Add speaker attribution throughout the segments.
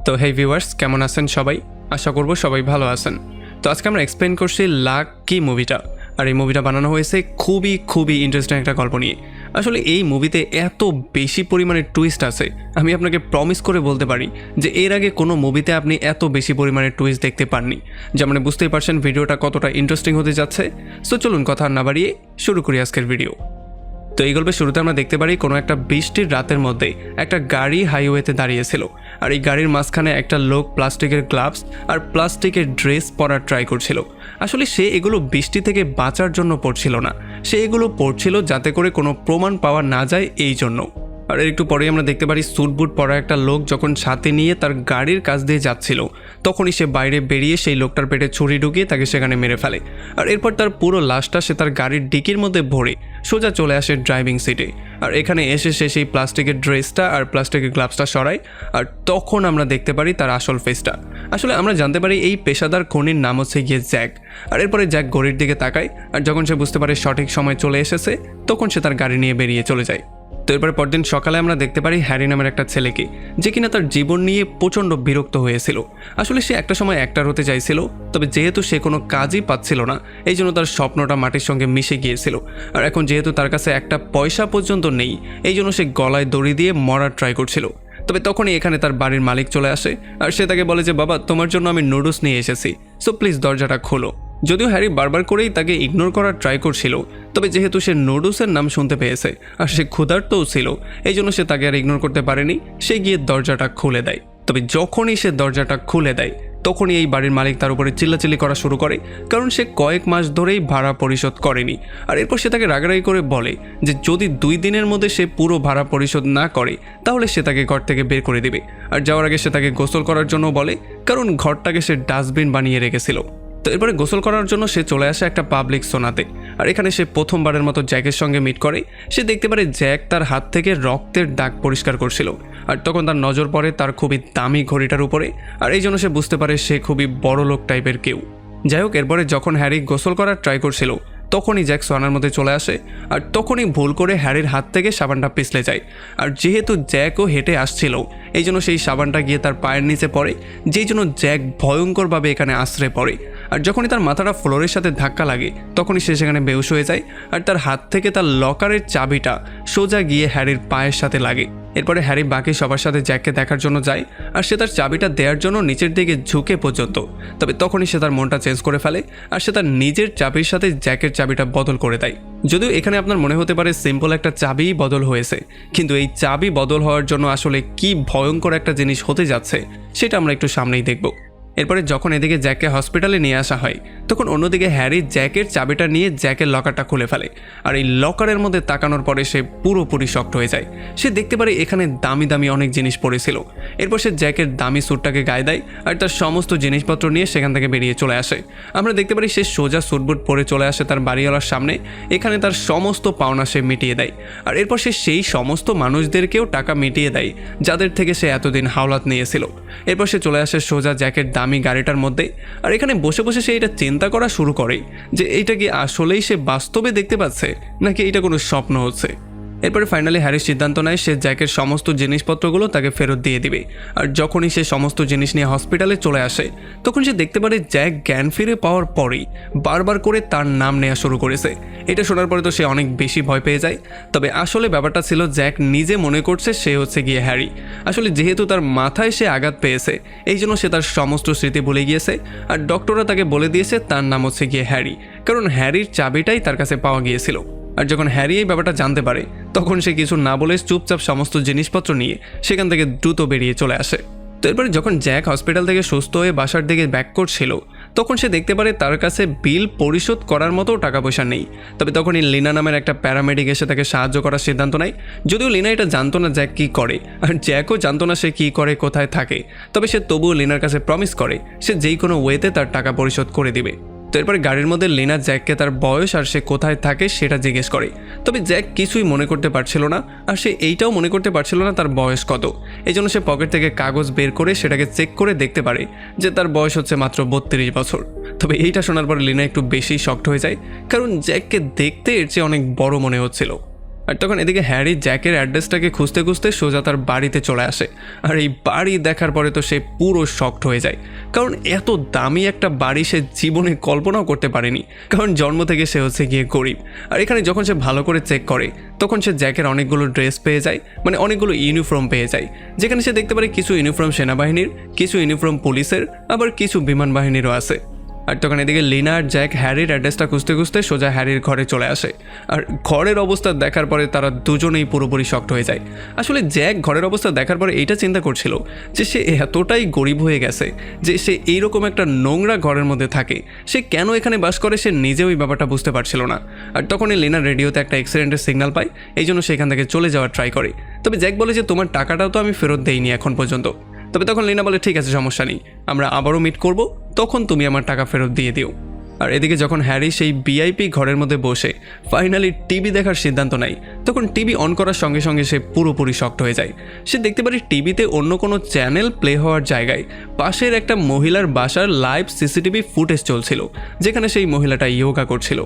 Speaker 1: তো হেই ভিউয়ার্স, কেমন আছেন সবাই? আশা করব সবাই ভালো আছেন। তো আজকে আমরা এক্সপ্লেন করছি লাক কি মুভিটা। আর এই মুভিটা বানানো হয়েছে খুবই ইন্টারেস্টিং একটা গল্প নিয়ে। আসলে এই মুভিতে এত বেশি পরিমাণে টুইস্ট আছে, আমি আপনাকে প্রমিস করে বলতে পারি যে এর আগে কোনো মুভিতে আপনি এত বেশি পরিমাণে টুইস্ট দেখতে পাননি। যেমন বুঝতেই পারছেন ভিডিওটা কতটা ইন্টারেস্টিং হতে যাচ্ছে। সো চলুন কথা না বাড়িয়ে শুরু করি আজকের ভিডিও। তো এই গল্পের শুরুতে আমরা দেখতে পারি কোনো একটা বৃষ্টির রাতের মধ্যে একটা গাড়ি হাইওয়েতে দাঁড়িয়েছিল। আর এই গাড়ির মাঝখানে একটা লোক প্লাস্টিকের গ্লাভস আর প্লাস্টিকের ড্রেস পরার ট্রাই করছিল। আসলে সে এগুলো বৃষ্টি থেকে বাঁচার জন্য পরছিল না, সে এগুলো পরছিল যাতে করে কোনো প্রমাণ পাওয়া না যায় এই জন্য। আর একটু পরেই আমরা দেখতে পারি স্যুট বুট পরা একটা লোক যখন ছাতি নিয়ে তার গাড়ির কাছ দিয়ে যাচ্ছিল, তখনই সে বাইরে বেরিয়ে সেই লোকটার পেটে ছুরি ঢুকিয়ে তাকে সেখানে মেরে ফেলে। আর এরপর তার পুরো লাশটা সে তার গাড়ির ডিকির মধ্যে ভরে সোজা চলে আসে ড্রাইভিং সিটে। আর এখানে এসে সে সেই প্লাস্টিকের ড্রেসটা আর প্লাস্টিকের গ্লাভসটা সরায়। আর তখন আমরা দেখতে পারি তার আসল ফেসটা। আসলে আমরা জানতে পারি এই পেশাদার খুনির নাম হচ্ছে গিয়ে জ্যাক। আর এরপরে জ্যাক ঘড়ির দিকে তাকায়, আর যখন সে বুঝতে পারে সঠিক সময় চলে এসেছে, তখন সে তার গাড়ি নিয়ে বেরিয়ে চলে যায়। তো এরপরে পরদিন সকালে আমরা দেখতে পারি হ্যারি নামের একটা ছেলেকে, যে কিনা তার জীবন নিয়ে প্রচণ্ড বিরক্ত হয়েছিল। আসলে সে একটা সময় অ্যাক্টর হতে চাইছিল, তবে যেহেতু সে কোনো কাজই পাচ্ছিল না, এই জন্য তার স্বপ্নটা মাটির সঙ্গে মিশে গিয়েছিল। আর এখন যেহেতু তার কাছে একটা পয়সা পর্যন্ত নেই, এই জন্য সে গলায় দড়ি দিয়ে মরার ট্রাই করছিল। তবে তখনই এখানে তার বাড়ির মালিক চলে আসে, আর সে তাকে বলে যে বাবা, তোমার জন্য আমি নুডলস নিয়ে এসেছি, সো প্লিজ দরজাটা খোলো। যদিও হ্যারি বারবার করেই তাকে ইগনোর করার ট্রাই করছিল, তবে যেহেতু সে নুডলসের নাম শুনতে পেয়েছে আর সে ক্ষুধার্তও ছিল, এই জন্য সে তাকে আর ইগনোর করতে পারেনি। সে গিয়ে দরজাটা খুলে দেয়। তবে যখনই সে দরজাটা খুলে দেয়, তখনই এই বাড়ির মালিক তার উপরে চিল্লাচিল্লি করা শুরু করে, কারণ সে কয়েক মাস ধরেই ভাড়া পরিশোধ করেনি। আর এরপর সে তাকে রাগারাগি করে বলে যে যদি 2 দিনের মধ্যে সে পুরো ভাড়া পরিশোধ না করে, তাহলে সে তাকে ঘর থেকে বের করে দিবে। আর যাওয়ার আগে সে তাকে গোসল করার জন্য বলে, কারণ ঘরটাকে সে ডাস্টবিন বানিয়ে রেখেছিল। তো এরপরে গোসল করার জন্য সে চলে আসে একটা পাবলিক সোনাতে। আর এখানে সে প্রথমবারের মতো জ্যাকের সঙ্গে মিট করে। সে দেখতে পারে জ্যাক তার হাত থেকে রক্তের দাগ পরিষ্কার করছিল। আর তখন তার নজর পড়ে তার খুবই দামি ঘড়িটার উপরে। আর এই জন্য সে বুঝতে পারে সে খুবই বড় লোক টাইপের কেউ। যাই হোক, এরপরে যখন হ্যারি গোসল করার ট্রাই করছিল, তখনই জ্যাক সোনার মধ্যে চলে আসে। আর তখনই ভুল করে হ্যারির হাত থেকে সাবানটা পিছলে যায়। আর যেহেতু জ্যাকও হেঁটে আসছিল, এই জন্য সেই সাবানটা গিয়ে তার পায়ের নিচে পড়ে, যেই জন্য জ্যাক ভয়ঙ্করভাবে এখানে আশ্রয় পড়ে। আর যখনই তার মাথাটা ফ্লোরের সাথে ধাক্কা লাগে, তখনই সে সেখানে বেহুশ হয়ে যায়। আর তার হাত থেকে তার লকারের চাবিটা সোজা গিয়ে হ্যারির পায়ের সাথে লাগে। এরপরে হ্যারি বাকি সবার সাথে জ্যাককে দেখার জন্য যায়, আর সে তার চাবিটা দেওয়ার জন্য নিচের দিকে ঝুঁকে পর্যন্ত। তবে তখনই সে তার মনটা চেঞ্জ করে ফেলে, আর সে তার নিজের চাবির সাথে জ্যাকের চাবিটা বদল করে দেয়। যদিও এখানে আপনার মনে হতে পারে সিম্পল একটা চাবিই বদল হয়েছে, কিন্তু এই চাবি বদল হওয়ার জন্য আসলে কি ভয়ঙ্কর একটা জিনিস হতে যাচ্ছে, সেটা আমরা একটু সামনেই দেখব। এরপরে যখন এদিকে জ্যাককে হসপিটালে নিয়ে আসা হয়, তখন অন্যদিকে হ্যারি জ্যাকের চাবিটা নিয়ে জ্যাকের লকারটা খুলে ফেলে। আর এই লকারের মধ্যে তাকানোর পরে সে পুরোপুরি শক্ট হয়ে যায়। সে দেখতে পারে এখানে দামি দামি অনেক জিনিস পড়েছিল। এরপর সে জ্যাকের দামি স্যুটটাকে গায়ে দেয়, আর তার সমস্ত জিনিসপত্র নিয়ে সেখান থেকে বেরিয়ে চলে আসে। আমরা দেখতে পারি সে সোজা স্যুটবুট পরে চলে আসে তার বাড়িওয়ালার সামনে। এখানে তার সমস্ত পাওনা সে মিটিয়ে দেয়। আর এরপর সে সেই সমস্ত মানুষদেরকেও টাকা মিটিয়ে দেয় যাদের থেকে সে এতদিন হাওলাত নিয়েছিল। এরপর সে চলে আসে সোজা জ্যাকের দামি গাড়িটার মধ্যে। আর এখানে বসে বসে সে এটা চিন্তা করা শুরু করে যে এটা কি আসলেই সে বাস্তবে দেখতে পাচ্ছে, নাকি এটা কোনো স্বপ্ন হচ্ছে। এরপরে ফাইনালি হ্যারি সিদ্ধান্ত নেয় সে জ্যাকের সমস্ত জিনিসপত্রগুলো তাকে ফেরত দিয়ে দিবে। আর যখনই সে সমস্ত জিনিস নিয়ে হসপিটালে চলে আসে, তখন সে দেখতে পারে জ্যাক জ্ঞান ফিরে পাওয়ার পরেই বারবার করে তার নাম নেওয়া শুরু করেছে। এটা শোনার পরে তো সে অনেক বেশি ভয় পেয়ে যায়। তবে আসলে ব্যাপারটা ছিল জ্যাক নিজে মনে করছে সে হচ্ছে গিয়ে হ্যারি। আসলে যেহেতু তার মাথায় সে আঘাত পেয়েছে, এই জন্য সে তার সমস্ত স্মৃতি ভুলে গিয়েছে। আর ডক্টররা তাকে বলে দিয়েছে তার নাম হচ্ছে গিয়ে হ্যারি, কারণ হ্যারির চাবিটাই তার কাছে পাওয়া গিয়েছিল। আর যখন হ্যারি এই ব্যাপারটা জানতে পারে, তখন সে কিছু না বলে চুপচাপ সমস্ত জিনিসপত্র নিয়ে সেখান থেকে দ্রুত বেরিয়ে চলে আসে। তো এরপরে যখন জ্যাক হসপিটাল থেকে সুস্থ হয়ে বাসার দিকে ব্যাক করছিল, তখন সে দেখতে পারে তার কাছে বিল পরিশোধ করার মতো টাকা পয়সা নেই। তবে তখনই লিনা নামের একটা প্যারামেডিক এসে তাকে সাহায্য করার সিদ্ধান্ত নেয়। যদিও লিনা এটা জানতো না জ্যাক কী করে, আর জ্যাকও জানতো না সে কী করে, কোথায় থাকে। তবে সে তবুও লিনার কাছে প্রমিস করে সে যেই কোনো ওয়েতে তার টাকা পরিশোধ করে দিবে। তো এরপরে গাড়ির মধ্যে লিনা জ্যাককে তার বয়স আর সে কোথায় থাকে সেটা জিজ্ঞেস করে। তবে জ্যাক কিছুই মনে করতে পারছিল না, আর সে এইটাও মনে করতে পারছিল না তার বয়স কত। এই জন্য সে পকেট থেকে কাগজ বের করে সেটাকে চেক করে দেখতে পারে যে তার বয়স হচ্ছে মাত্র 32 বছর। তবে এইটা শোনার পর লিনা একটু বেশি শক্ট হয়ে যায়, কারণ জ্যাককে দেখতে এর চেয়ে অনেক বড় মনে হচ্ছিল। আর তখন এদিকে হ্যারি জ্যাকের অ্যাড্রেসটাকে খুঁজতে খুঁজতে সোজা তার বাড়িতে চলে আসে। আর এই বাড়ি দেখার পরে তো সে পুরো শকড হয়ে যায়, কারণ এত দামি একটা বাড়ি সে জীবনে কল্পনাও করতে পারেনি, কারণ জন্ম থেকে সে হচ্ছে গিয়ে গরিব। আর এখানে যখন সে ভালো করে চেক করে তখন সে জ্যাকের অনেকগুলো ড্রেস পেয়ে যায়, মানে অনেকগুলো ইউনিফর্ম পেয়ে যায়, যেখানে সে দেখতে পারে কিছু ইউনিফর্ম সেনাবাহিনীর, কিছু ইউনিফর্ম পুলিশের, আবার কিছু বিমান বাহিনীরও আছে। আর তখন এদিকে লিনা আর জ্যাক হ্যারির অ্যাড্রেসটা খুঁজতে খুঁজতে সোজা হ্যারির ঘরে চলে আসে। আর ঘরের অবস্থা দেখার পরে তারা দুজনেই পুরোপুরি শকড হয়ে যায়। আসলে জ্যাক ঘরের অবস্থা দেখার পরে এইটা চিন্তা করছিল যে সে এতটাই গরিব হয়ে গেছে যে সে এইরকম একটা নোংরা ঘরের মধ্যে থাকে, সে কেন এখানে বাস করে সে নিজেও এই ব্যাপারটা বুঝতে পারছিল না। আর তখনই লিনা রেডিওতে একটা অ্যাক্সিডেন্টের সিগন্যাল পায়, এই জন্য সে এখান থেকে চলে যাওয়ার ট্রাই করে। তবে জ্যাক বলে যে তোমার টাকাটাও তো আমি ফেরত দেইনি এখন পর্যন্ত। তবে তখন লিনা বলে ঠিক আছে, সমস্যা নেই, আমরা আবারও মিট করব, তখন তুমি আমার টাকা ফেরত দিয়ে দিও। আর এদিকে যখন হ্যারি সেই ভিআইপি ঘরের মধ্যে বসে ফাইনালি টিভি দেখার সিদ্ধান্ত নেয়, তখন টিভি অন করার সঙ্গে সঙ্গে সে পুরোপুরি শকড হয়ে যায়। সে দেখতে পারে টিভিতে অন্য কোনো চ্যানেল প্লে হওয়ার জায়গায় পাশের একটা মহিলার বাসার লাইভ সিসিটিভি ফুটেজ চলছিল, যেখানে সেই মহিলাটা ইয়োগা করছিল।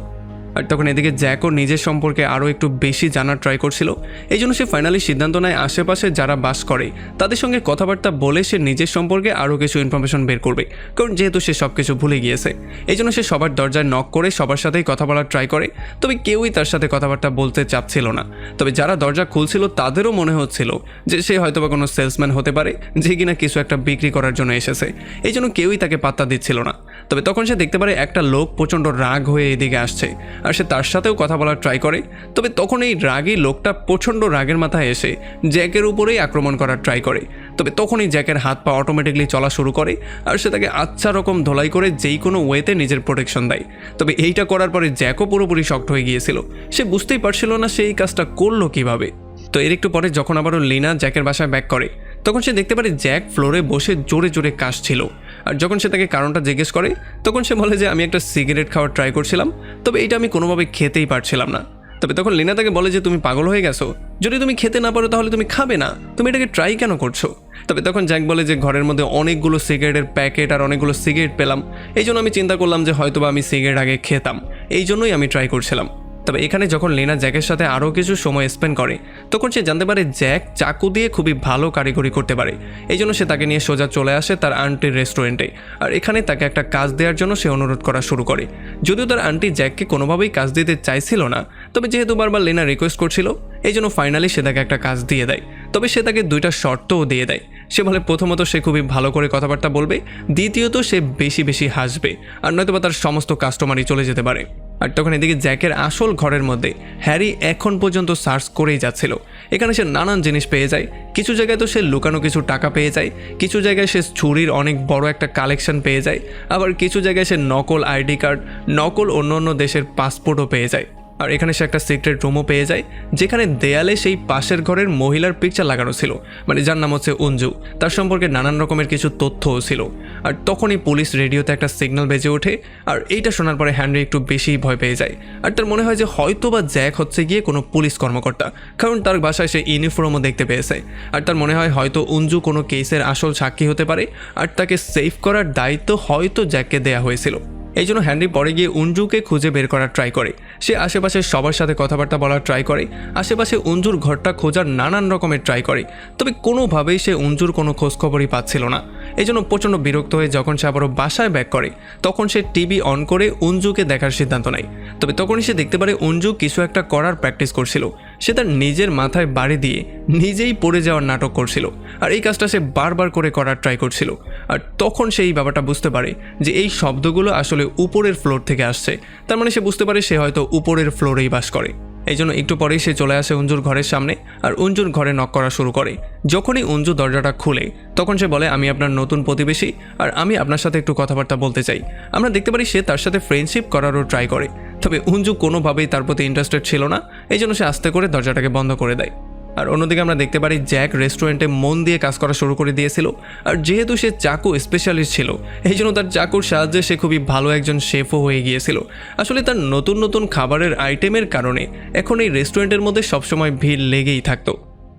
Speaker 1: আর তখন এদিকে জ্যাকও নিজের সম্পর্কে আরও একটু বেশি জানার ট্রাই করছিল, এই জন্য সে ফাইনালি সিদ্ধান্ত নেয় আশেপাশে যারা বাস করে তাদের সঙ্গে কথাবার্তা বলে সে নিজের সম্পর্কে আরও কিছু ইনফরমেশন বের করবে, কারণ যেহেতু সে সব কিছু ভুলে গিয়েছে। এই জন্য সে সবার দরজায় নক করে সবার সাথেই কথা বলার ট্রাই করে, তবে কেউই তার সাথে কথাবার্তা বলতে চাচ্ছিল না। তবে যারা দরজা খুলছিল তাদেরও মনে হচ্ছিল যে সে হয়তোবা কোনো সেলসম্যান হতে পারে যে কিনা কিছু একটা বিক্রি করার জন্য এসেছে, এই জন্য কেউই তাকে পাত্তা দিচ্ছিল না। তবে তখন সে দেখতে পারে একটা লোক প্রচণ্ড রাগ হয়ে এদিকে আসছে, আর সে তার সাথেও কথা বলার ট্রাই করে। তবে তখন এই রাগী লোকটা প্রচণ্ড রাগের মাথায় এসে জ্যাকের উপরেই আক্রমণ করার ট্রাই করে। তবে তখনই জ্যাকের হাত পা অটোমেটিকলি চলা শুরু করে, আর সে তাকে আচ্ছা রকম ধোলাই করে যেই কোনো ওয়েতে নিজের প্রোটেকশন দেয়। তবে এইটা করার পরে জ্যাকও পুরোপুরি শকড হয়ে গিয়েছিল, সে বুঝতেই পারছিল না সে এই কাজটা করলো কিভাবে। তো এর একটু পরে যখন আবারও লিনা জ্যাকের বাসায় ব্যাক করে, তখন সে দেখতে পারে জ্যাক ফ্লোরে বসে জোরে জোরে কাশছিল। আর যখন সে তাকে কারণটা জিজ্ঞেস করে তখন সে বলে যে আমি একটা সিগারেট খাওয়ার ট্রাই করছিলাম, তবে এইটা আমি কোনোভাবে খেতেই পারছিলাম না। তবে তখন লিনা তাকে বলে যে তুমি পাগল হয়ে গেছো, যদি তুমি খেতে না পারো তাহলে তুমি খাবে না, তুমি এটাকে ট্রাই কেন করছো? তবে তখন জ্যাক বলে যে ঘরের মধ্যে অনেকগুলো সিগারেটের প্যাকেট আর অনেকগুলো সিগারেট পেলাম, এই জন্য আমি চিন্তা করলাম যে হয়তোবা আমি সিগারেট আগে খেতাম, এই জন্যই আমি ট্রাই করছিলাম। তবে এখানে যখন লিনা জ্যাকের সাথে আরও কিছু সময় স্পেন্ড করে তখন সে জানতে পারে জ্যাক চাকু দিয়ে খুবই ভালো কারিগরি করতে পারে, এই জন্য সে তাকে নিয়ে সোজা চলে আসে তার আন্টির রেস্টুরেন্টে। আর এখানে তাকে একটা কাজ দেওয়ার জন্য সে অনুরোধ করা শুরু করে, যদিও তার আন্টি জ্যাককে কোনোভাবেই কাজ দিতে চাইছিল না, তবে যেহেতু বারবার লিনা রিকোয়েস্ট করছিল এই জন্য ফাইনালি সে তাকে একটা কাজ দিয়ে দেয়। তবে সে তাকে দুইটা শর্তও দিয়ে দেয়। সে বলে প্রথমত সে খুবই ভালো করে কথাবার্তা বলবে, দ্বিতীয়ত সে বেশি বেশি হাসবে, আর নয়তোবা তার সমস্ত কাস্টমারই চলে যেতে পারে। আর তখন এদিকে জ্যাকের আসল ঘরের মধ্যে হ্যারি এখন পর্যন্ত সার্চ করেই যাচ্ছিল। এখানে সে নানান জিনিস পেয়ে যায়, কিছু জায়গায় তো সে লুকানো কিছু টাকা পেয়ে যায়, কিছু জায়গায় সে ছুরির অনেক বড় একটা কালেকশন পেয়ে যায়, আবার কিছু জায়গায় সে নকল আইডি কার্ড, নকল অন্য অন্য দেশের পাসপোর্টও পেয়ে যায়। আর এখানে সে একটা সিক্রেট রুমও পেয়ে যায়, যেখানে দেয়ালে সেই পাশের ঘরের মহিলার পিকচার লাগানো ছিল, মানে যার নাম হচ্ছে অঞ্জু, তার সম্পর্কে নানান রকমের কিছু তথ্যও ছিল। আর তখনই পুলিশ রেডিওতে একটা সিগন্যাল বেজে ওঠে, আর এইটা শোনার পরে হ্যানরি একটু বেশি ভয় পেয়ে যায়। আর তার মনে হয় যে হয়তো বা জ্যাক হচ্ছে গিয়ে কোনো পুলিশ কর্মকর্তা, কারণ তার বাসায় সে ইউনিফর্মও দেখতে পেয়েছে। আর তার মনে হয় হয়তো অঞ্জু কোনো কেসের আসল সাক্ষী হতে পারে, আর তাকে সেভ করার দায়িত্ব হয়তো জ্যাককে দেয়া হয়েছিল। এই জন্য হ্যানরি পরে গিয়ে অঞ্জুকে খুঁজে বের করার ট্রাই করে, সে আশেপাশে সবার সাথে কথাবার্তা বলার ট্রাই করে, আশেপাশে অঞ্জুর ঘরটা খোঁজার নানান রকমের ট্রাই করে, তবে কোনোভাবেই সে অঞ্জুর কোনো খোঁজখবরই পাচ্ছিল না। এই জন্য প্রচণ্ড বিরক্ত হয়ে যখন সে আবারও বাসায় ব্যাক করে তখন সে টিভি অন করে অঞ্জুকে দেখার সিদ্ধান্ত নেয়। তবে তখনই সে দেখতে পারে অঞ্জু কিছু একটা করার প্র্যাকটিস করছিল, সে তার নিজের মাথায় বাড়ি দিয়ে নিজেই পড়ে যাওয়ার নাটক করছিল, আর এই কাজটা সে বারবার করে করার ট্রাই করছিল। আর তখন সে এই ব্যাপারটা বুঝতে পারে যে এই শব্দগুলো আসলে উপরের ফ্লোর থেকে আসছে, তার মানে সে বুঝতে পারে সে হয়তো উপরের ফ্লোরেই বাস করে। এই জন্য একটু পরেই সে চলে আসে অঞ্জুর ঘরের সামনে, আর অঞ্জুর ঘরে নক করা শুরু করে। যখনই অঞ্জু দরজাটা খুলে তখন সে বলে আমি আপনার নতুন প্রতিবেশী, আর আমি আপনার সাথে একটু কথাবার্তা বলতে চাই। আমরা দেখতে পারি সে তার সাথে ফ্রেন্ডশিপ করারও ট্রাই করে, তবে অঞ্জু কোনোভাবেই তার প্রতি ইন্টারেস্টেড ছিল না, এই জন্য সে আস্তে করে দরজাটাকে বন্ধ করে দেয়। আর অন্যদিকে আমরা দেখতে পারি জ্যাক রেস্টুরেন্টে মন দিয়ে কাজ করা শুরু করে দিয়েছিল, আর যেহেতু সে চাকু স্পেশালিস্ট ছিল এই জন্য তার চাকুর সাহায্যে সে খুবই ভালো একজন শেফও হয়ে গিয়েছিল। আসলে তার নতুন নতুন খাবারের আইটেমের কারণে এখন এই রেস্টুরেন্টের মধ্যে সবসময় ভিড় লেগেই থাকতো।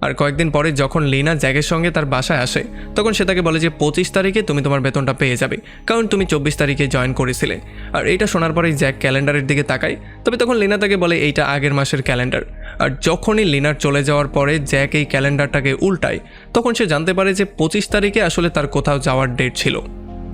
Speaker 1: আর কয়েকদিন পরে যখন লিনা জ্যাকের সঙ্গে তার বাসায় আসে তখন সে তাকে বলে যে 25 তারিখে তুমি তোমার বেতনটা পেয়ে যাবে, কারণ তুমি 24 তারিখে জয়েন করেছিলে। আর এইটা শোনার পরেই জ্যাক ক্যালেন্ডারের দিকে তাকায়, তবে তখন লিনা তাকে বলে এইটা আগের মাসের ক্যালেন্ডার। আর যখনই লিনার চলে যাওয়ার পরে জ্যাক এই ক্যালেন্ডারটাকে উল্টায়, তখন সে জানতে পারে যে 25 তারিখে আসলে তার কোথাও যাওয়ার ডেট ছিল।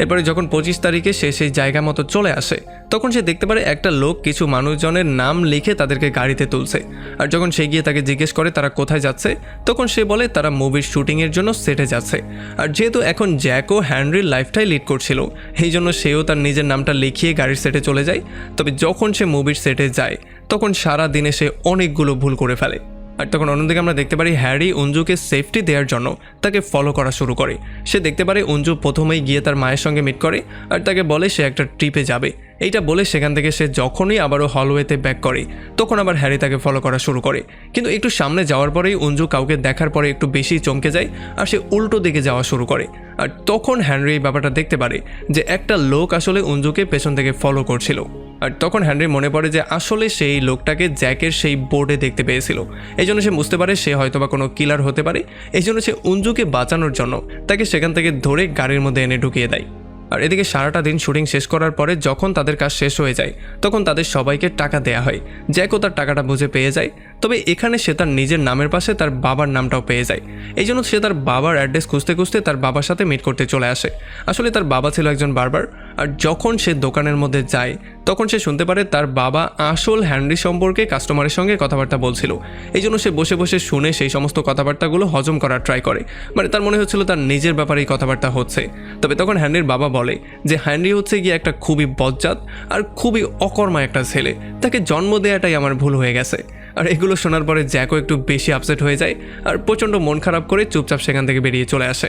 Speaker 1: এরপরে যখন 25 তারিখে সে সেই জায়গা মতো চলে আসে, তখন সে দেখতে পারে একটা লোক কিছু মানুষজনের নাম লিখে তাদেরকে গাড়িতে তুলছে। আর যখন সে গিয়ে তাকে জিজ্ঞেস করে তারা কোথায় যাচ্ছে, তখন সে বলে তারা মুভির শুটিংয়ের জন্য সেটে যাচ্ছে। আর যেহেতু এখন জ্যাকও হেনরির লাইফটাই লিড করছিল, এই জন্য সেও তার নিজের নামটা লিখিয়ে গাড়ির সেটে চলে যায়। তবে যখন সে মুভির সেটে যায়, তখন সারা দিনে সে অনেকগুলো ভুল করে ফেলে। আর তখন অন্যদিকে আমরা দেখতে পারি হ্যারি অঞ্জুকে সেফটি দেওয়ার জন্য তাকে ফলো করা শুরু করে। সে দেখতে পারে অঞ্জু প্রথমেই গিয়ে তার মায়ের সঙ্গে মিট করে আর তাকে বলে সে একটা ট্রিপে যাবে। এইটা বলে সেখান থেকে সে যখনই আবারও হলওয়েতে ব্যাক করে, তখন আবার হ্যারি তাকে ফলো করা শুরু করে। কিন্তু একটু সামনে যাওয়ার পরেই অঞ্জু কাউকে দেখার পরে একটু বেশি চমকে যায় আর সে উল্টো দিকে যাওয়া শুরু করে। আর তখন হেনরি এই ব্যাপারটা দেখতে পারে যে একটা লোক আসলে অঞ্জুকে পেছন থেকে ফলো করছিল। আর তখন হেনরি মনে পড়ে যে আসলে সেই লোকটাকে জ্যাকের সেই বোর্ডে দেখতে পেয়েছিল। এই জন্য সে বুঝতে পারে সে হয়তোবা কোনো কিলার হতে পারে। এই জন্য সে অঞ্জুকে বাঁচানোর জন্য তাকে সেখান থেকে ধরে গাড়ির মধ্যে এনে ঢুকিয়ে দেয়। আর এদিকে সারাটা দিন শুটিং শেষ করার পরে যখন তাদের কাজ শেষ হয়ে যায়, তখন তাদের সবাইকে টাকা দেয়া হয়। জ্যাকও তার টাকাটা বুঝে পেয়ে যায়। তবে এখানে সে তার নিজের নামের পাশে তার বাবার নামটাও পেয়ে যায়। এই জন্য সে তার বাবার অ্যাড্রেস খুঁজতে খুঁজতে তার বাবার সাথে মিট করতে চলে আসে। আসলে তার বাবা ছিল একজন বারবার। আর যখন সে দোকানের মধ্যে যায়, তখন সে শুনতে পারে তার বাবা আসল হেনরি সম্পর্কে কাস্টমারের সঙ্গে কথাবার্তা বলছিল। এই জন্য সে বসে বসে শুনে সেই সমস্ত কথাবার্তাগুলো হজম করার ট্রাই করে। মানে তার মনে হচ্ছিল তার নিজের ব্যাপারেই কথাবার্তা হচ্ছে। তবে তখন হেনরির বাবা বলে যে হেনরি হচ্ছে গিয়ে একটা খুবই বজ্জাত আর খুবই অকর্মা একটা ছেলে, তাকে জন্ম দেওয়াটাই আমার ভুল হয়ে গেছে। আর এগুলো শোনার পরে জ্যাকও একটু বেশি আপসেট হয়ে যায় আর প্রচণ্ড মন খারাপ করে চুপচাপ সেখান থেকে বেরিয়ে চলে আসে।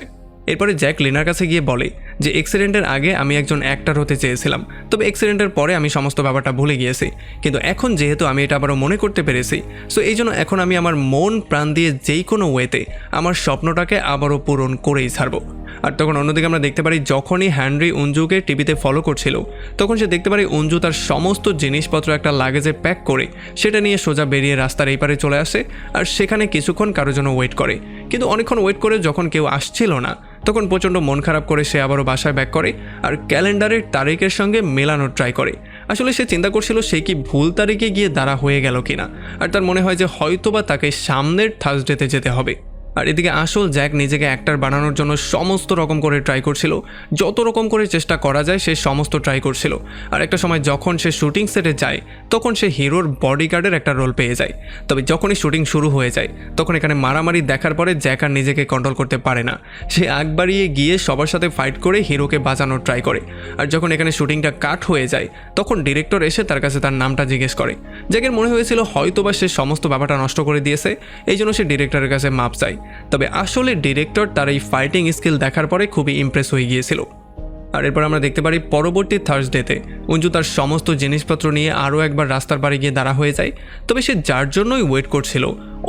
Speaker 1: এরপরে জ্যাক লিনার কাছে গিয়ে বলে যে অ্যাক্সিডেন্টের আগে আমি একজন অ্যাক্টর হতে চেয়েছিলাম, তবে অ্যাক্সিডেন্টের পরে আমি সমস্ত ব্যাপারটা ভুলে গিয়েছি। কিন্তু এখন যেহেতু আমি এটা আবারও মনে করতে পেরেছি, সো এই জন্য এখন আমি আমার মন প্রাণ দিয়ে যেই কোনো ওয়েতে আমার স্বপ্নটাকে আবারও পূরণ করেই ছাড়বো। আর তখন অন্যদিকে আমরা দেখতে পারি যখনই হেনরি অঞ্জুকে টিভিতে ফলো করছিল, তখন সে দেখতে পারি অঞ্জু তার সমস্ত জিনিসপত্র একটা লাগেজে প্যাক করে সেটা নিয়ে সোজা বেরিয়ে রাস্তার এই পারে চলে আসে। আর সেখানে কিছুক্ষণ কারোর জন্য ওয়েট করে, কিন্তু অনেকক্ষণ ওয়েট করে যখন কেউ আসছিল না, তখন প্রচণ্ড মন খারাপ করে সে আবারও বাসায় ব্যাক করে আর ক্যালেন্ডারের তারিখের সঙ্গে মেলানোর ট্রাই করে। আসলে সে চিন্তা করছিল সে কি ভুল তারিখে গিয়ে দাঁড়া হয়ে গেল কিনা। আর তার মনে হয় যে হয়তোবা তাকে সামনের থার্সডেতে যেতে হবে। আর এদিকে আসল জ্যাক নিজেকে অ্যাক্টর বানানোর জন্য সমস্ত রকম করে ট্রাই করছিল, যত রকম করে চেষ্টা করা যায় সে সমস্ত ট্রাই করছিল। আর একটা সময় যখন সে শুটিং সেটে যায়, তখন সে হিরোর বডিগার্ডের একটা রোল পেয়ে যায়। তবে যখনই শুটিং শুরু হয়ে যায়, তখন এখানে মারামারি দেখার পরে জ্যাক আর নিজেকে কন্ট্রোল করতে পারে না। সে আগ বাড়িয়ে গিয়ে সবার সাথে ফাইট করে হিরোকে বাঁচানোর ট্রাই করে। আর যখন এখানে শুটিংটা কাট হয়ে যায়, তখন ডিরেক্টর এসে তার কাছে তার নামটা জিজ্ঞেস করে। জ্যাকের মনে হয়েছিল হয়তোবা সে সমস্ত ব্যাপারটা নষ্ট করে দিয়েছে, এই জন্য সে ডিরেক্টরের কাছে মাপ চায়। তবে আসলে ডিরেক্টর তার এই ফাইটিং স্কিল দেখার পরে খুবই ইমপ্রেস হয়ে গিয়েছিল। আর এরপর আমরা দেখতে পারি পরবর্তী থার্সডেতে অঞ্জু তার সমস্ত জিনিসপত্র নিয়ে আরও একবার রাস্তার পাড়ে গিয়ে দাঁড়া হয়ে যায়। তবে সে যার জন্যই ওয়েট করছিল,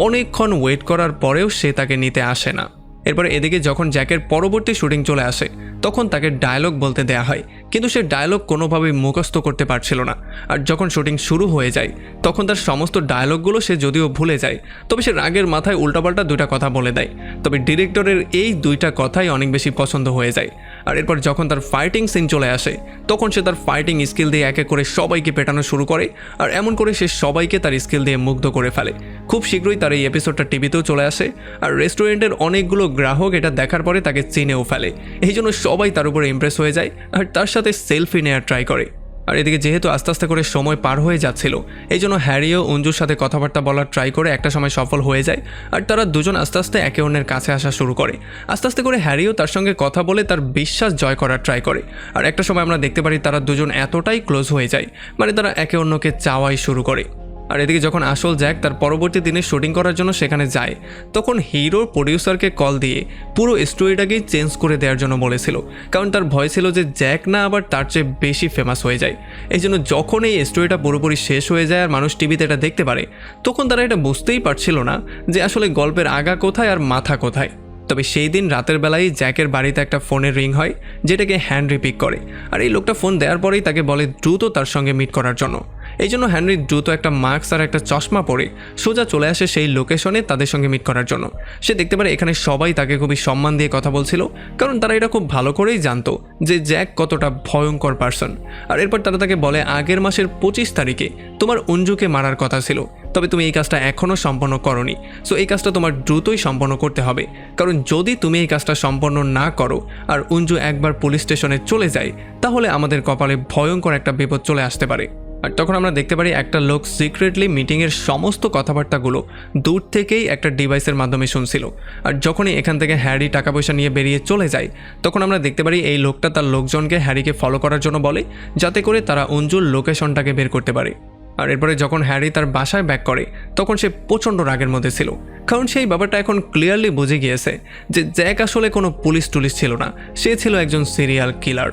Speaker 1: অনেকক্ষণ ওয়েট করার পরেও সে তাকে নিতে আসে না। এরপরে এদিকে যখন জ্যাকের পরবর্তী শুটিং চলে আসে, তখন তাকে ডায়লগ বলতে দেয়া হয়, কিন্তু সে ডায়লগ কোনোভাবেই মুখস্থ করতে পারছিল না। আর যখন শুটিং শুরু হয়ে যায়, তখন তার সমস্ত ডায়লগগুলো সে যদিও ভুলে যায়, তবে সে রাগের মাথায় উল্টাপাল্টা দুইটা কথা বলে দেয়। তবে ডিরেক্টরের এই দুইটা কথাই অনেক বেশি পছন্দ হয়ে যায়। আর এরপর যখন তার ফাইটিং সিন চলে আসে, তখন সে তার ফাইটিং স্কিল দিয়ে একে করে সবাইকে পেটানো শুরু করে। আর এমন করে সে সবাইকে তার স্কিল দিয়ে মুগ্ধ করে ফেলে। খুব শীঘ্রই তার এই এপিসোডটা টিভিতেও চলে আসে। আর রেস্টুরেন্টের অনেকগুলো গ্রাহক এটা দেখার পরে তাকে চিনেও ফেলে। এই জন্য সবাই তার উপরে ইমপ্রেস হয়ে যায় আর তার সাথে সেলফি নেওয়ার ট্রাই করে। আর এদিকে যেহেতু আস্তে আস্তে করে সময় পার হয়ে যাচ্ছিল, এই জন্য হ্যারিও অঞ্জুর সাথে কথাবার্তা বলার ট্রাই করে একটা সময় সফল হয়ে যায়। আর তারা দুজন আস্তে আস্তে একে অন্যের কাছে আসা শুরু করে। আস্তে আস্তে করে হ্যারিও তার সঙ্গে কথা বলে তার বিশ্বাস জয় করার ট্রাই করে। আর একটা সময় আমরা দেখতে পারি তারা দুজন এতটাই ক্লোজ হয়ে যায়, মানে তারা একে অন্যকে চাওয়াই শুরু করে। আর এদিকে যখন আসল জ্যাক তার পরবর্তী দিনে শুটিং করার জন্য সেখানে যায়, তখন হিরোর প্রডিউসারকে কল দিয়ে পুরো স্টোরিটাকেই চেঞ্জ করে দেওয়ার জন্য বলেছিল, কারণ তার ভয় ছিল যে জ্যাক না আবার তার চেয়ে বেশি ফেমাস হয়ে যায়। এই জন্য যখন এই স্টোরিটা পুরোপুরি শেষ হয়ে যায় আর মানুষ টিভিতে এটা দেখতে পারে, তখন তারা এটা বুঝতেই পারছিল না যে আসলে গল্পের আগা কোথায় আর মাথা কোথায়। তবে সেই দিন রাতের বেলায় জ্যাকের বাড়িতে একটা ফোনের রিং হয়, যেটাকে হেনরি পিক করে। আর এই লোকটা ফোন দেওয়ার পরেই তাকে বলে দ্রুত তার সঙ্গে মিট করার জন্য। এই জন্য হেনরি দ্রুত একটা মাস্ক আর একটা চশমা পরে সোজা চলে আসে সেই লোকেশনে তাদের সঙ্গে মিট করার জন্য। সে দেখতে পারে এখানে সবাই তাকে খুবই সম্মান দিয়ে কথা বলছিল, কারণ তারা এটা খুব ভালো করেই জানতো যে জ্যাক কতটা ভয়ঙ্কর পার্সন। আর এরপর তারা তাকে বলে আগের মাসের 25 তারিখে তোমার অঞ্জুকে মারার কথা ছিল, তবে তুমি এই কাজটা এখনও সম্পন্ন করোনি। সো এই কাজটা তোমার দ্রুতই সম্পন্ন করতে হবে, কারণ যদি তুমি এই কাজটা সম্পন্ন না করো আর অঞ্জু একবার পুলিশ স্টেশনে চলে যায়, তাহলে আমাদের কপালে ভয়ঙ্কর একটা বিপদ চলে আসতে পারে। আর তখন আমরা দেখতে পারি একটা লোক সিক্রেটলি মিটিংয়ের সমস্ত কথাবার্তাগুলো দূর থেকেই একটা ডিভাইসের মাধ্যমে শুনছিল। আর যখনই এখান থেকে হ্যারি টাকা পয়সা নিয়ে বেরিয়ে চলে যায়, তখন আমরা দেখতে পারি এই লোকটা তার লোকজনকে হ্যারিকে ফলো করার জন্য বলে, যাতে করে তারা অঞ্জুর লোকেশনটাকে বের করতে পারে। আর এরপরে যখন হ্যারি তার বাসায় ব্যাক করে, তখন সে প্রচণ্ড রাগের মধ্যে ছিল, কারণ সেই ব্যাপারটা এখন ক্লিয়ারলি বুঝে গিয়েছে যে জ্যাক আসলে কোনো পুলিশ টুলিশ ছিল না, সে ছিল একজন সিরিয়াল কিলার।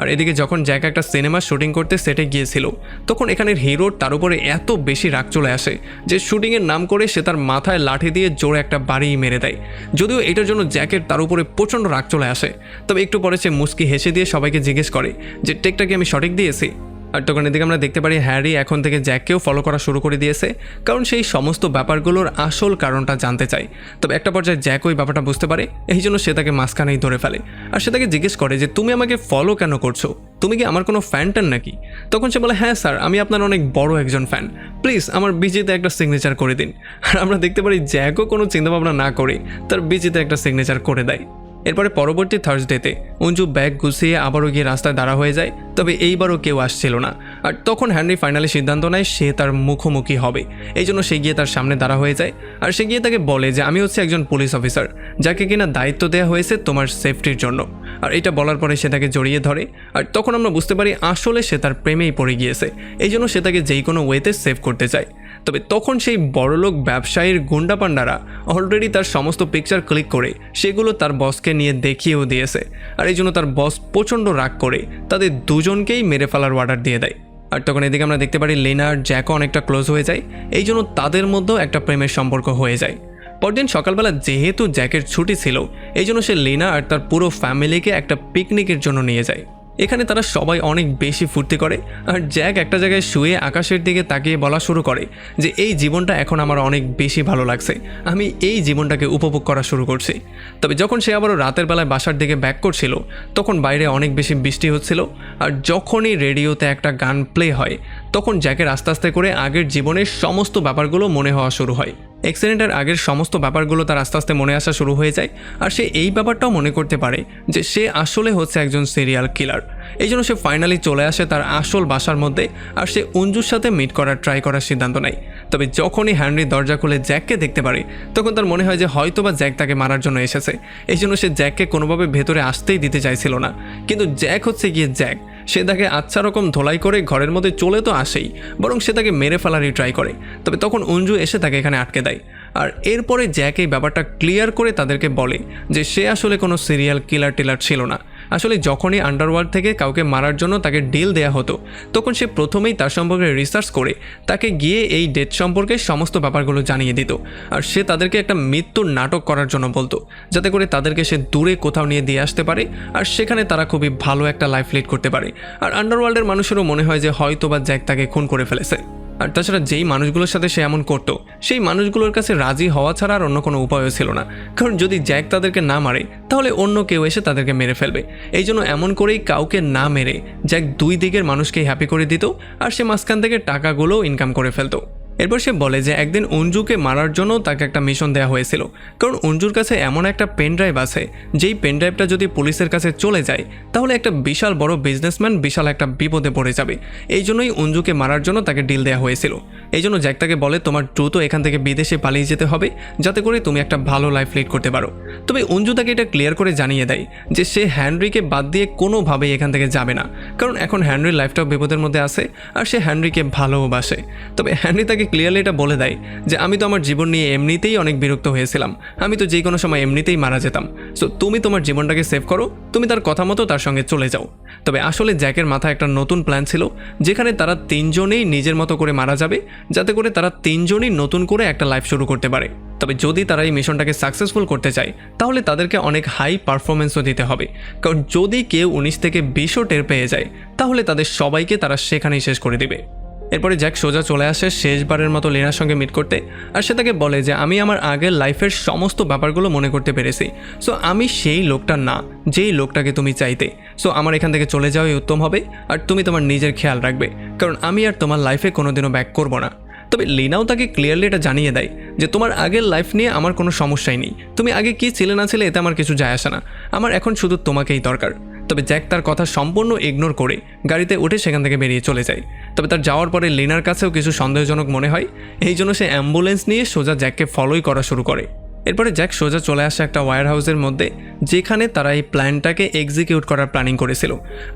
Speaker 1: আর এদিকে যখন জ্যাক একটা সিনেমা শুটিং করতে সেটে গিয়েছিল, তখন এখানের হিরোর তার উপরে এত বেশি রাগ চলে আসে যে শুটিংয়ের নাম করে সে তার মাথায় লাঠি দিয়ে জোরে একটা বাড়ি মেরে দেয়। যদিও এটার জন্য জ্যাকের তার উপরে প্রচণ্ড রাগ চলে আসে, তবে একটু পরে সে মুচকি হেসে দিয়ে সবাইকে জিজ্ঞেস করে যে টেকটা কি আমি সঠিক দিয়েছি। আর তখন এদিকে আমরা দেখতে পারি হ্যারি এখন থেকে জ্যাককেও ফলো করা শুরু করে দিয়েছে, কারণ সেই সমস্ত ব্যাপারগুলোর আসল কারণটা জানতে চায়। তবে একটা পর্যায়ে জ্যাক ওই ব্যাপারটা বুঝতে পারে, এই জন্য সে তাকে মাঝখানেই ধরে ফেলে। আর সে তাকে জিজ্ঞেস করে যে তুমি আমাকে ফলো কেন করছো, তুমি কি আমার কোনো ফ্যান ট্যান নাকি? তখন সে বলে হ্যাঁ স্যার, আমি আপনার অনেক বড় একজন ফ্যান, প্লিজ আমার বিজিতে একটা সিগনেচার করে দিন। আর আমরা দেখতে পারি জ্যাকও কোনো চিন্তাভাবনা না করে তার বিজিতে একটা সিগনেচার করে দেয়। এরপরে পরবর্তী থার্সডেতে অঞ্জু ব্যাগ গুছিয়ে আবারও গিয়ে রাস্তায় দাঁড়া হয়ে যায়, তবে এইবারও কেউ আসছিল না। আর তখন হেনরি ফাইনালি সিদ্ধান্ত নেয় সে তার মুখোমুখি হবে। এই জন্য সে গিয়ে তার সামনে দাঁড়া হয়ে যায়, আর সে গিয়ে তাকে বলে যে আমি হচ্ছে একজন পুলিশ অফিসার, যাকে কিনা দায়িত্ব দেওয়া হয়েছে তোমার সেফটির জন্য। আর এটা বলার পরে সে তাকে জড়িয়ে ধরে, আর তখন আমরা বুঝতে পারি আসলে সে তার প্রেমেই পড়ে গিয়েছে, এই জন্য সে তাকে যেই কোনো ওয়েতে সেভ করতে চায়। তবে তখন সেই বড়লোক ব্যবসায়ীর গুন্ডা পান্ডারা অলরেডি তার সমস্ত পিকচার ক্লিক করে সেগুলো তার বসকে নিয়ে দেখিয়েও দিয়েছে। আর এই জন্য তার বস প্রচণ্ড রাগ করে তাদের দুজনকেই মেরে ফেলার অর্ডার দিয়ে দেয়। আর তখন এদিকে আমরা দেখতে পারি লেনা আর জ্যাকও অনেকটা ক্লোজ হয়ে যায়, এই জন্য তাদের মধ্যেও একটা প্রেমের সম্পর্ক হয়ে যায়। পরদিন সকালবেলা যেহেতু জ্যাকের ছুটি ছিল, এই জন্য সে লেনা আর তার পুরো ফ্যামিলিকে একটা পিকনিকের জন্য নিয়ে যায়। এখানে তারা সবাই অনেক বেশি ফুর্তি করে, আর জ্যাক একটা জায়গায় শুয়ে আকাশের দিকে তাকিয়ে বলা শুরু করে যে এই জীবনটা এখন আমার অনেক বেশি ভালো লাগছে, আমি এই জীবনটাকে উপভোগ করা শুরু করছি। তবে যখন সে আবারও রাতের বেলায় বাসার দিকে ব্যাক করছিল, তখন বাইরে অনেক বেশি বৃষ্টি হচ্ছিল। আর যখনই রেডিওতে একটা গান প্লে হয়, তখন জ্যাকের আস্তে আস্তে করে আগের জীবনের সমস্ত ব্যাপারগুলো মনে হওয়া শুরু হয়। অ্যাক্সিডেন্টের আগের সমস্ত ব্যাপারগুলো তার আস্তে আস্তে মনে আসা শুরু হয়ে যায়, আর সে এই ব্যাপারটাও মনে করতে পারে যে সে আসলে হচ্ছে একজন সিরিয়াল কিলার। এই জন্য সে ফাইনালি চলে আসে তার আসল বাসার মধ্যে, আর সে অঞ্জুর সাথে মিট করার ট্রাই করার সিদ্ধান্ত নেয়। তবে যখনই হেনরি দরজা খুলে জ্যাককে দেখতে পারে, তখন তার মনে হয় যে হয়তোবা জ্যাক তাকে মারার জন্য এসেছে, এই জন্য সে জ্যাককে কোনোভাবে ভেতরে আসতেই দিতে চাইছিল না। কিন্তু জ্যাক হচ্ছে গিয়ে জ্যাক, সে তাকে আচ্ছা রকম ধোলাই করে ঘরের মধ্যে চলে তো আসেই, বরং সে তাকে মেরে ফেলারই ট্রাই করে। তবে তখন অঞ্জু এসে তাকে এখানে আটকে দেয়। আর এরপরে জ্যাক এই ব্যাপারটা ক্লিয়ার করে তাদেরকে বলে যে সে আসলে কোনো সিরিয়াল কিলার টিলার ছিল না। আসলে যখনই আন্ডারওয়ার্ল্ড থেকে কাউকে মারার জন্য তাকে ডিল দেয়া হতো, তখন সে প্রথমেই তার সম্পর্কে রিসার্চ করে তাকে গিয়ে এই ডেথ সম্পর্কে সমস্ত ব্যাপারগুলো জানিয়ে দিত। আর সে তাদেরকে একটা মৃত্যুর নাটক করার জন্য বলতো, যাতে করে তাদেরকে সে দূরে কোথাও নিয়ে দিয়ে আসতে পারে, আর সেখানে তারা খুবই ভালো একটা লাইফ লিড করতে পারে। আর আন্ডারওয়ার্ল্ডের মানুষেরও মনে হয় যে হয়তোবা জ্যাক তাকে খুন করে ফেলেছে। আর তাছাড়া যেই মানুষগুলোর সাথে সে এমন করতো, সেই মানুষগুলোর কাছে রাজি হওয়া ছাড়া আর অন্য কোনো উপায়ও ছিল না, কারণ যদি জ্যাক তাদেরকে না মারে তাহলে অন্য কেউ এসে তাদেরকে মেরে ফেলবে। এই জন্য এমন করেই কাউকে না মেরে জ্যাক দুই দিকের মানুষকেই হ্যাপি করে দিত, আর সে মাঝখান থেকে টাকাগুলোও ইনকাম করে ফেলতো। এরপর সে বলে যে একদিন অঞ্জুকে মারার জন্য তাকে একটা মিশন দেওয়া হয়েছিল, কারণ অঞ্জুর কাছে এমন একটা পেন ড্রাইভ আছে, যেই পেন ড্রাইভটা যদি পুলিশের কাছে চলে যায়, তাহলে একটা বিশাল বড় বিজনেসম্যান বিশাল একটা বিপদে পড়ে যাবে। এই জন্যই অঞ্জুকে মারার জন্য তাকে ডিল দেওয়া হয়েছিল। এই জন্য জ্যাক তাকে বলে তোমার দ্রুত এখান থেকে বিদেশে পালিয়ে যেতে হবে, যাতে করে তুমি একটা ভালো লাইফ লিড করতে পারো। তবে অঞ্জু তাকে এটা ক্লিয়ার করে জানিয়ে দেয় যে সে হেনরিকে বাদ দিয়ে কোনোভাবেই এখান থেকে যাবে না, কারণ এখন হেনরির লাইফটাও বিপদের মধ্যে আছে, আর সে হেনরিকে ভালোবাসে। তবে হেনরি তাকে ক্লিয়ারলি এটা বলে দেয় যে আমি তো আমার জীবন নিয়ে এমনিতেই অনেক বিরক্ত হয়েছিলাম, আমি তো যে কোনো সময় এমনিতেই মারা যেতাম, সো তুমি তোমার জীবনটাকে সেভ করো, তুমি তার কথা মতো তার সঙ্গে চলে যাও। তবে আসলে জ্যাকের মাথায় একটা নতুন প্ল্যান ছিল, যেখানে তারা তিনজনেই নিজের মতো করে মারা যাবে, যাতে করে তারা তিনজনই নতুন করে একটা লাইফ শুরু করতে পারে। তবে যদি তারা এই মিশনটাকে সাকসেসফুল করতে চায়, তাহলে তাদেরকে অনেক হাই পারফরমেন্সও দিতে হবে, কারণ যদি কেউ 19 থেকে 20ও টের পেয়ে যায়, তাহলে তাদের সবাইকে তারা সেখানেই শেষ করে দিবে। এরপরে জ্যাক সোজা চলে আসে শেষবারের মতো লিনার সঙ্গে মিট করতে, আর সে তাকে বলে যে আমি আমার আগের লাইফের সমস্ত ব্যাপারগুলো মনে করতে পেরেছি। সো আমি সেই লোকটা না যেই লোকটাকে তুমি চাইতে। সো আমার এখান থেকে চলে যাওয়াই উত্তম হবে, আর তুমি তোমার নিজের খেয়াল রাখবে, কারণ আমি আর তোমার লাইফে কোনোদিনও ব্যাক করবো না। তবে লিনাও তাকে ক্লিয়ারলি এটা জানিয়ে দেয় যে তোমার আগের লাইফ নিয়ে আমার কোনো সমস্যাই নেই, তুমি আগে কি ছিলে না ছিলে এতে আমার কিছু যায় আসে না, আমার এখন শুধু তোমাকেই দরকার। তবে জ্যাক তার কথা সম্পূর্ণ ইগনোর করে গাড়িতে উঠে সেখান থেকে বেরিয়ে চলে যায়। তবে তার যাওয়ার পরে লিনার কাছেও কিছু সন্দেহজনক মনে হয়, এই জন্য সে অ্যাম্বুলেন্স নিয়ে সোজা জ্যাককে ফলোই করা শুরু করে। এরপরে জ্যাক সোজা চলে আসে একটা ওয়্যার হাউসের মধ্যে, যেখানে তারা এই প্ল্যানটাকে এক্সিকিউট করার প্ল্যানিং করেছিল।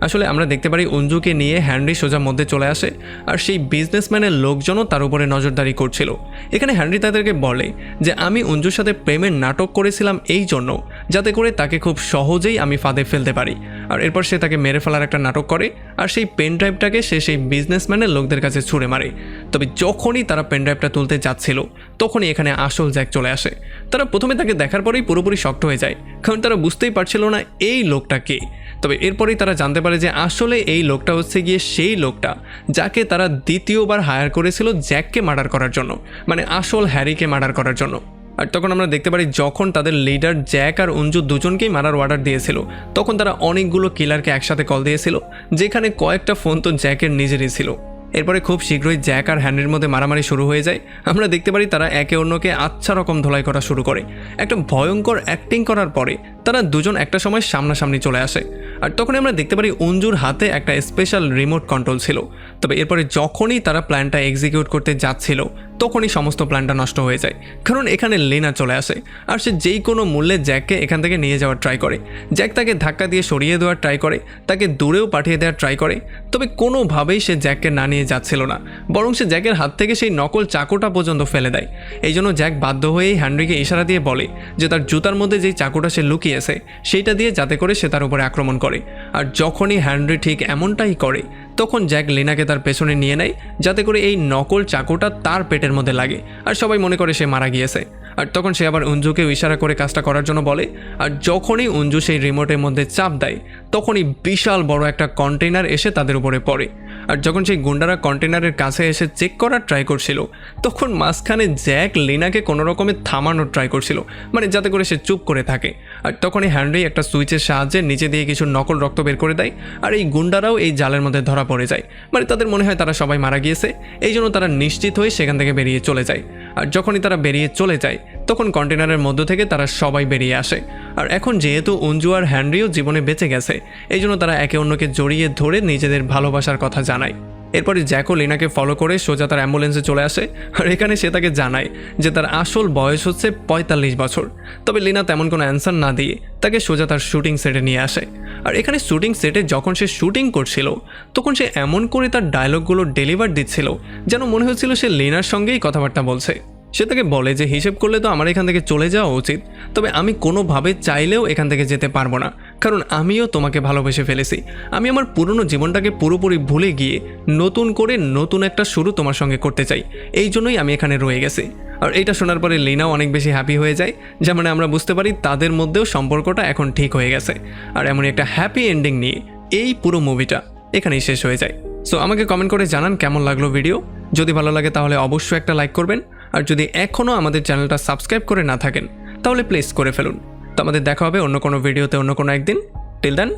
Speaker 1: আসলে আমরা দেখতে পারি অঞ্জুকে নিয়ে হ্যানরি সোজা মধ্যে চলে আসে, আর সেই বিজনেসম্যানের লোকজনও তার উপরে নজরদারি করছিল। এখানে হ্যানরি তাদেরকে বলে যে আমি অঞ্জুর সাথে প্রেমের নাটক করেছিলাম এই জন্য যাতে করে তাকে খুব সহজেই আমি ফাঁদে ফেলতে পারি। আর এরপর সে তাকে মেরে ফেলার একটা নাটক করে, আর সেই পেন ড্রাইভটাকে সে সেই বিজনেসম্যানের লোকদের কাছে ছুঁড়ে মারে। তবে যখনই তারা পেন ড্রাইভটা তুলতে যাচ্ছিল তখনই এখানে আসল জ্যাক চলে আসে। তারা প্রথমে তাকে দেখার পরেই পুরোপুরি শক্ট হয়ে যায়, কারণ তারা বুঝতেই পারছিল না এই লোকটা কে। তবে এরপরেই তারা জানতে পারে যে আসলে এই লোকটা হচ্ছে গিয়ে সেই লোকটা যাকে তারা দ্বিতীয়বার হায়ার করেছিল জ্যাককে মার্ডার করার জন্য, মানে আসল হ্যারিকে মার্ডার করার জন্য। আর তখন আমরা দেখতে পারি যখন তাদের লিডার জ্যাক আর অঞ্জু দুজনকেই মারার অর্ডার দিয়েছিল, তখন তারা অনেকগুলো কিলারকে একসাথে কল দিয়েছিল, যেখানে কয়েকটা ফোন তো জ্যাকের নিজেরই ছিল। এরপরে খুব শীঘ্রই জ্যাক আর হ্যানরির মধ্যে মারামারি শুরু হয়ে যায়। আমরা দেখতে পারি তারা একে অন্যকে আচ্ছা রকম ধোলাই করা শুরু করে। একটা ভয়ঙ্কর অ্যাক্টিং করার পরে তারা দুজন একটা সময় সামনাসামনি চলে আসে। আর তখনই আমরা দেখতে পারি অঞ্জুর হাতে একটা স্পেশাল রিমোট কন্ট্রোল ছিল। তবে এরপরে যখনই তারা প্ল্যানটা এক্সিকিউট করতে যাচ্ছিল তখনই সমস্ত প্ল্যানটা নষ্ট হয়ে যায়, কারণ এখানে লেনা চলে আসে, আর সে যেই কোনো মূল্যে জ্যাককে এখান থেকে নিয়ে যাওয়ার ট্রাই করে। জ্যাক তাকে ধাক্কা দিয়ে সরিয়ে দেওয়ার ট্রাই করে, তাকে দূরেও পাঠিয়ে দেওয়ার ট্রাই করে, তবে কোনোভাবেই সে জ্যাককে না নিয়ে যাচ্ছিল না, বরং সে জ্যাকের হাত থেকে সেই নকল চাকুটা পর্যন্ত ফেলে দেয়। এই জন্য জ্যাক বাধ্য হয়েই হ্যানরিকে ইশারা দিয়ে বলে যে তার জুতার মধ্যে যেই চাকুটা সে লুকিয়েছে সেইটা দিয়ে যাতে করে সে তার উপরে আক্রমণ করে। আর যখনই হ্যানরি ঠিক এমনটাই করে তখন জ্যাক লিনাকে তার পেছনে নিয়ে নেয় যাতে করে এই নকল চাকুটা তার পেটের মধ্যে লাগে, আর সবাই মনে করে সে মারা গিয়েছে। আর তখন সে আবার অঞ্জুকে ইশারা করে কাজটা করার জন্য বলে, আর যখনই অঞ্জু সেই রিমোটের মধ্যে চাপ দেয় তখনই বিশাল বড় একটা কন্টেইনার এসে তাদের উপরে পড়ে। আর যখন সেই গুন্ডারা কন্টেইনারের কাছে এসে চেক করার ট্রাই করছিল তখন মাঝখানে জ্যাক লিনাকে কোনো রকমের থামানোর ট্রাই করছিল, মানে যাতে করে সে চুপ করে থাকে। আর তখনই হ্যানরি একটা সুইচের সাহায্যে নিচে দিয়ে কিছু নকল রক্ত বের করে দেয়, আর এই গুন্ডারাও এই জালের মধ্যে ধরা পড়ে যায়। মানে তাদের মনে হয় তারা সবাই মারা গিয়েছে, এই জন্য তারা নিশ্চিত হয়ে সেখান থেকে বেরিয়ে চলে যায়। আর যখনই তারা বেরিয়ে চলে যায় তখন কন্টেনারের মধ্য থেকে তারা সবাই বেরিয়ে আসে। আর এখন যেহেতু অঞ্জু আর হ্যানরিও জীবনে বেঁচে গেছে এই জন্য তারা একে অন্যকে জড়িয়ে ধরে নিজেদের ভালোবাসার কথা জানায়। এরপরে জ্যাকও লিনাকে ফলো করে সোজা তার অ্যাম্বুলেন্সে চলে আসে, আর এখানে সে তাকে জানায় যে তার আসল বয়স হচ্ছে ৪৫ বছর। তবে লিনা তেমন কোনো অ্যান্সার না দিয়ে তাকে সোজা তার শুটিং সেটে নিয়ে আসে। আর এখানে শুটিং সেটে যখন সে শুটিং করছিল তখন সে এমন করে তার ডায়লগগুলো ডেলিভার দিচ্ছিল যেন মনে হচ্ছিল সে লিনার সঙ্গেই কথাবার্তা বলছে। সে তাকে বলে যে হিসেব করলে তো আমার এখান থেকে চলে যাওয়া উচিত, তবে আমি কোনোভাবে চাইলেও এখান থেকে যেতে পারবো না, কারণ আমিও তোমাকে ভালোবেসে ফেলেছি। আমি আমার পুরনো জীবনটাকে পুরোপুরি ভুলে গিয়ে নতুন করে নতুন একটা শুরু তোমার সঙ্গে করতে চাই, এই জন্যই আমি এখানে রয়ে গেছি। আর এইটা শোনার পরে লিনাও অনেক বেশি হ্যাপি হয়ে যায়, যেমন আমরা বুঝতে পারি তাদের মধ্যেও সম্পর্কটা এখন ঠিক হয়ে গেছে। আর এমনই একটা হ্যাপি এন্ডিং নিয়ে এই পুরো মুভিটা এখানেই শেষ হয়ে যায়। সো আমাকে কমেন্ট করে জানান কেমন লাগলো ভিডিও। যদি ভালো লাগে তাহলে অবশ্যই একটা লাইক করবেন, আর যদি এখনও আমাদের চ্যানেলটা সাবস্ক্রাইব করে না থাকেন তাহলে প্লিজ করে ফেলুন। তো আমাদের দেখা হবে অন্য কোনো ভিডিওতে অন্য কোনো একদিন। Till then,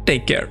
Speaker 1: take care.